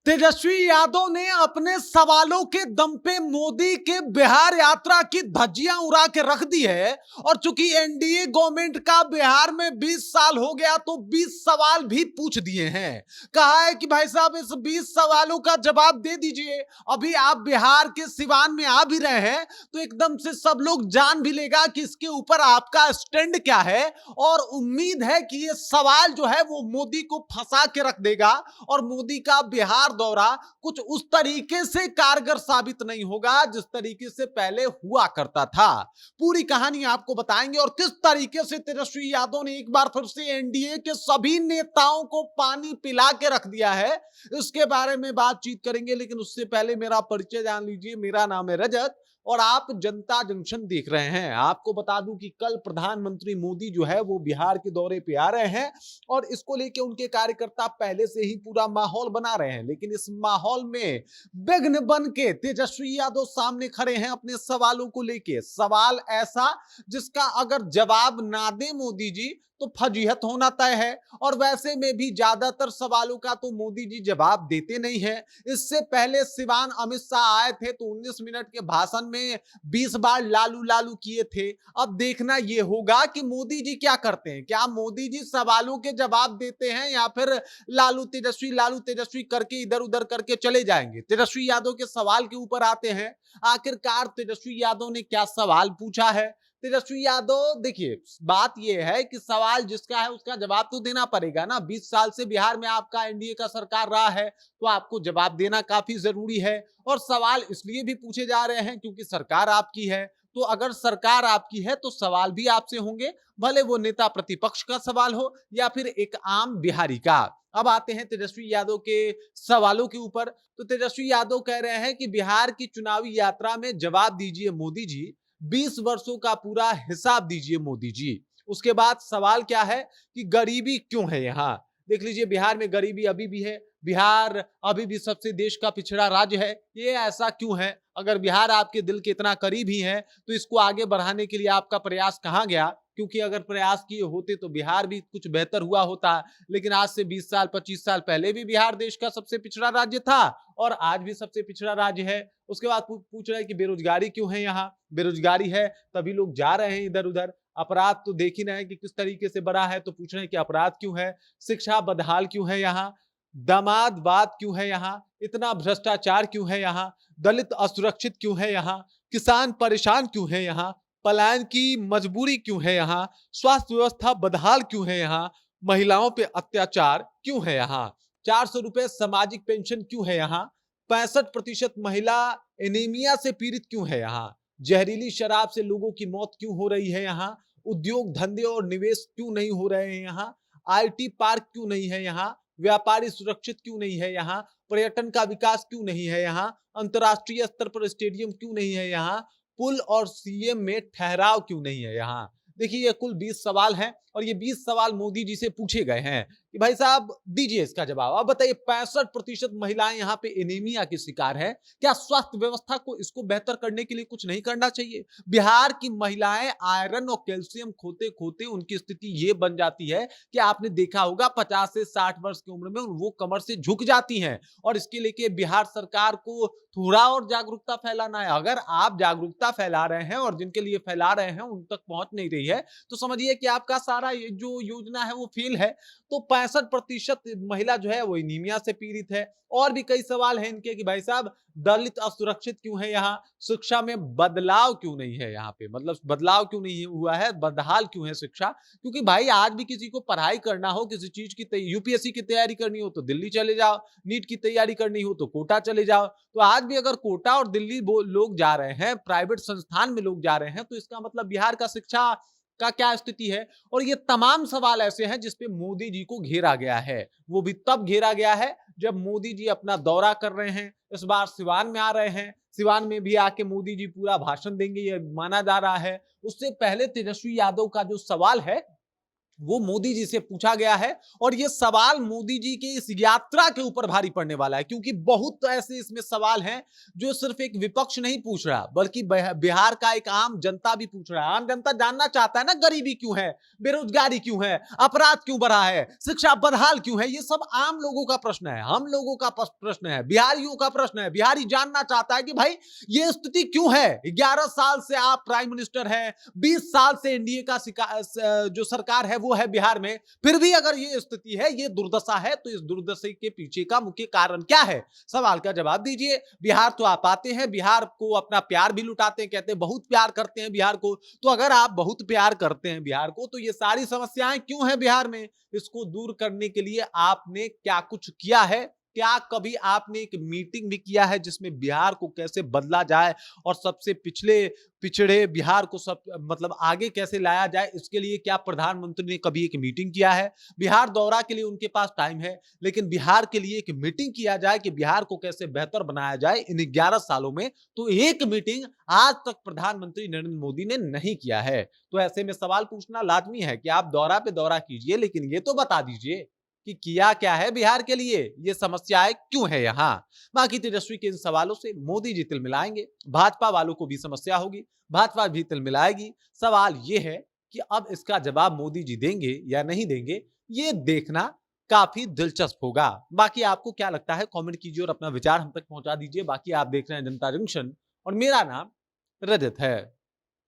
तेजस्वी यादव ने अपने सवालों के दम पे मोदी के बिहार यात्रा की धज्जियां उड़ा के रख दी है। और चूंकि एनडीए गवर्नमेंट का बिहार में 20 साल हो गया तो 20 सवाल भी पूछ दिए हैं। कहा है कि भाई साहब इस 20 सवालों का जवाब दे दीजिए। अभी आप बिहार के सिवान में आ भी रहे हैं तो एकदम से सब लोग जान भी लेगा कि इसके ऊपर आपका स्टैंड क्या है। और उम्मीद है कि ये सवाल जो है वो मोदी को फंसा के रख देगा और मोदी का बिहार दौरा कुछ उस तरीके से कारगर साबित नहीं होगा जिस तरीके से पहले हुआ करता था। पूरी कहानी आपको बताएंगे और किस तरीके से तेजस्वी यादव ने एक बार फिर से एनडीए के सभी नेताओं को पानी पिला के रख दिया है, इसके बारे में बातचीत करेंगे। लेकिन उससे पहले मेरा परिचय जान लीजिए। मेरा नाम है रजत और आप जनता जंक्शन देख रहे हैं। आपको बता दूं कि कल प्रधानमंत्री मोदी जो है वो बिहार के दौरे पे आ रहे हैं और इसको लेके उनके कार्यकर्ता पहले से ही पूरा माहौल बना रहे हैं। लेकिन इस माहौल में विघ्न बन के तेजस्वी यादव सामने खड़े हैं अपने सवालों को लेके। सवाल ऐसा जिसका अगर जवाब ना दे मोदी जी तो फजीहत होना तय है। और वैसे में भी ज्यादातर सवालों का तो मोदी जी जवाब देते नहीं है। इससे पहले सिवान अमित शाह आए थे तो 19 मिनट के भाषण में 20 बार लालू लालू किए थे। अब देखना यह होगा कि मोदी जी क्या करते हैं। क्या मोदी जी सवालों के जवाब देते हैं या फिर लालू तेजस्वी करके इधर उधर करके चले जाएंगे। तेजस्वी यादव के सवाल के ऊपर आते हैं। आखिरकार तेजस्वी यादव ने क्या सवाल पूछा है। तेजस्वी यादव देखिए, बात यह है कि सवाल जिसका है उसका जवाब तो देना पड़ेगा ना। 20 साल से बिहार में आपका एनडीए का सरकार रहा है तो आपको जवाब देना काफी जरूरी है। और सवाल इसलिए भी पूछे जा रहे हैं क्योंकि सरकार आपकी है। तो अगर सरकार आपकी है तो सवाल भी आपसे होंगे, भले वो नेता प्रतिपक्ष का सवाल हो या फिर एक आम बिहारी का। अब आते हैं तेजस्वी यादव के सवालों के ऊपर। तो तेजस्वी यादव कह रहे हैं कि बिहार की चुनावी यात्रा में जवाब दीजिए मोदी जी, 20 वर्षों का पूरा हिसाब दीजिए मोदी जी। उसके बाद सवाल क्या है कि गरीबी क्यों है यहाँ। देख लीजिए, बिहार में गरीबी अभी भी है। बिहार अभी भी सबसे देश का पिछड़ा राज्य है। ये ऐसा क्यों है? अगर बिहार आपके दिल के इतना करीब ही है तो इसको आगे बढ़ाने के लिए आपका प्रयास कहाँ गया? क्योंकि अगर प्रयास किए होते तो बिहार भी कुछ बेहतर हुआ होता। लेकिन आज से 20 साल 25 साल पहले भी बिहार देश का सबसे पिछड़ा राज्य था और आज भी सबसे पिछड़ा राज्य है। उसके बाद पूछ रहे हैं कि बेरोजगारी क्यों है यहाँ। बेरोजगारी है तभी लोग जा रहे हैं इधर उधर। अपराध तो देख ही रहे हैं कि किस तरीके से बढ़ा है, तो पूछ रहे हैं कि अपराध क्यों है। शिक्षा बदहाल क्यों है यहाँ। दामादवाद क्यों है यहाँ। इतना भ्रष्टाचार क्यों है यहाँ। दलित असुरक्षित क्यों है यहाँ। किसान परेशान क्यों है यहाँ। पलायन की मजबूरी क्यों है यहाँ। स्वास्थ्य व्यवस्था बदहाल क्यों है यहाँ। महिलाओं पे अत्याचार क्यों है यहाँ। 400 रुपए सामाजिक पेंशन क्यों है यहाँ। 65% महिला एनीमिया से पीड़ित क्यों है यहाँ। जहरीली शराब से लोगों की मौत क्यों हो रही है यहाँ। उद्योग धंधे और निवेश क्यों नहीं हो रहे हैं यहाँ। आईटी पार्क क्यों नहीं है यहाँ। व्यापारी सुरक्षित क्यों नहीं है यहाँ। पर्यटन का विकास क्यों नहीं है यहाँ। अंतरराष्ट्रीय स्तर पर स्टेडियम क्यों नहीं है यहाँ। पुल और सीएम में ठहराव क्यों नहीं है यहाँ। देखिए, ये कुल 20 सवाल हैं और ये 20 सवाल मोदी जी से पूछे गए हैं कि भाई साहब दीजिए इसका जवाब। अब बताइए, 65% महिलाएं यहाँ पे एनीमिया की शिकार है। क्या स्वास्थ्य व्यवस्था को इसको बेहतर करने के लिए कुछ नहीं करना चाहिए? बिहार की महिलाएं आयरन और कैल्शियम खोते खोते उनकी स्थिति ये बन जाती है कि आपने देखा होगा 50 से 60 वर्ष की उम्र में वो कमर से झुक जाती हैं। और इसके लेके बिहार सरकार को थोड़ा और जागरूकता फैलाना है। अगर आप जागरूकता फैला रहे हैं और जिनके लिए फैला रहे हैं उन तक पहुंच नहीं रही है तो समझिए कि आपका सारा ये जो योजना है वो फेल है। तो 65% महिला जो है वो एनीमिया से पीड़ित है। और भी कई सवाल हैं इनके कि भाई साहब दलित असुरक्षित क्यों है यहाँ। शिक्षा में बदलाव क्यों नहीं है यहाँ पे, मतलब बदलाव क्यों नहीं हुआ है, बदहाल क्यों है शिक्षा। क्योंकि भाई आज भी किसी को पढ़ाई करना हो, किसी चीज की यूपीएससी की तैयारी करनी हो तो दिल्ली चले जाओ, नीट की तैयारी करनी हो तो कोटा चले जाओ। तो आज भी अगर कोटा और दिल्ली लोग जा रहे हैं, प्राइवेट संस्थान में लोग जा रहे हैं, तो इसका मतलब बिहार का शिक्षा का क्या स्थिति है। और ये तमाम सवाल ऐसे हैं जिसपे मोदी जी को घेरा गया है। वो भी तब घेरा गया है जब मोदी जी अपना दौरा कर रहे हैं। इस बार सिवान में आ रहे हैं, सिवान में भी आके मोदी जी पूरा भाषण देंगे ये माना जा रहा है। उससे पहले तेजस्वी यादव का जो सवाल है वो मोदी जी से पूछा गया है और ये सवाल मोदी जी के इस यात्रा के ऊपर भारी पड़ने वाला है, क्योंकि बहुत ऐसे इसमें सवाल हैं जो सिर्फ एक विपक्ष नहीं पूछ रहा बल्कि बिहार का एक आम जनता भी पूछ रहा है। आम जनता जानना चाहता है ना, गरीबी क्यों है, बेरोजगारी क्यों है, अपराध क्यों बढ़ा है, शिक्षा बदहाल क्यों है। ये सब आम लोगों का प्रश्न है, हम लोगों का प्रश्न है, बिहारियों का प्रश्न है। बिहारी जानना चाहता है कि भाई ये स्थिति क्यों है। 11 साल से आप प्राइम मिनिस्टर हैं, 20 साल से एनडीए का जो सरकार है वो है बिहार में, फिर भी अगर ये स्थिति है, ये दुर्दशा है, तो इस दुर्दशा के पीछे का मुख्य कारण क्या है? सवाल का जवाब दीजिए। बिहार तो आप आते हैं, बिहार को अपना प्यार भी लुटाते हैं, कहते हैं बहुत प्यार करते हैं बिहार को। तो अगर आप बहुत प्यार करते हैं बिहार को, तो ये सारी समस्याएं क्यों हैं बिहार में? इसको दूर करने के लिए आपने क्या कुछ किया है? क्या कभी आपने एक मीटिंग भी किया है जिसमें बिहार को कैसे बदला जाए और सबसे पिछड़े बिहार को सब मतलब आगे कैसे लाया जाए, इसके लिए क्या प्रधानमंत्री ने कभी एक मीटिंग किया है? बिहार दौरा के लिए उनके पास टाइम है, लेकिन बिहार के लिए एक मीटिंग किया जाए कि बिहार को कैसे बेहतर बनाया जाए इन 11 सालों में, तो एक मीटिंग आज तक प्रधानमंत्री नरेंद्र मोदी ने नहीं किया है। तो ऐसे में सवाल पूछना लाजमी है कि आप दौरा पे दौरा कीजिए, लेकिन ये तो बता दीजिए कि किया क्या है बिहार के लिए, ये समस्याएं क्यों है यहाँ। बाकी तेजस्वी के इन सवालों से मोदी जी तिलमिलाएंगे, भाजपा वालों को भी समस्या होगी, भाजपा भी तिलमिलाएगी। सवाल ये है कि अब इसका जवाब मोदी जी देंगे या नहीं देंगे, ये देखना काफी दिलचस्प होगा। बाकी आपको क्या लगता है कमेंट कीजिए और अपना विचार हम तक पहुंचा दीजिए। बाकी आप देख रहे हैं जनता जंक्शन और मेरा नाम रजत है।